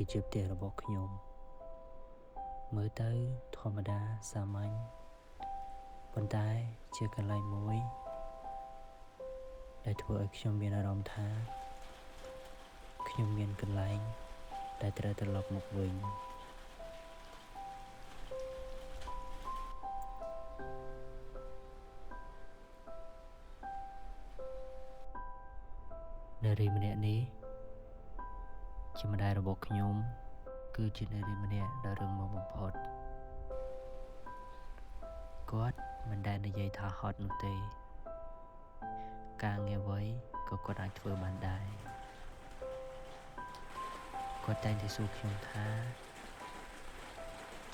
គឺជាផ្ទះរបស់ខ្ញុំមើលទៅធម្មតាសាមញ្ញប៉ុន្តែជាកន្លែងមួយដែលធ្វើឲ្យខ្ញុំមានអារម្មណ៍ថាខ្ញុំមានកន្លែងដែលត្រូវត្រឡប់មកវិញនារីម្នាក់នេះជាម្ដាយរបស់ខ្ញុំគឺជានារីម្នាក់ដ៏រឹងមាំបំផុតគាត់មិនដែលនិយាយថាហត់នោះទេការងារអ្វីក៏គាត់អាចធ្វើបានដែរគាត់តែងតែសួរខ្ញុំថា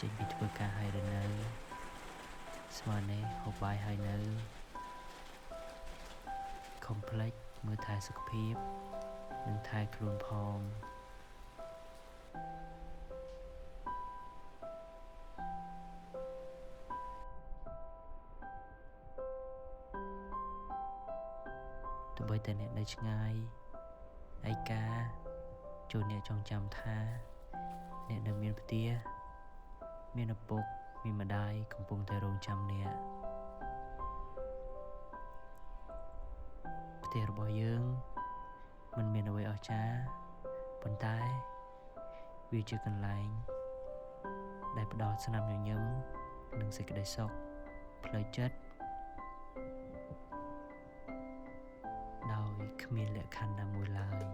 ចេញពីធ្វើការហើយឬនៅស្មាននេះហូបបាយហើយនៅកុំភ្លេចមើលថែសុខភាពនិងថែខ្លួនផងទោះបីតែអ្នកនៅឆ្ងាយឯកាចូលអ្នកចងចាំថាអ្នកនៅមានផ្ទះមានឪពុកមានម្ដាយកំពុងតែរងចាំអ្នកផ្ទះរបស់យើងមិនមានអ្វីអស្ចារ្យប៉ុន្តែវាជាកន្លែងដែលផ្ដល់ស្នាមញញឹមនិងសេចក្តីសុខផ្លូវចិត្តដោយគ្មានលក្ខខណ្ឌណាមួយឡើយ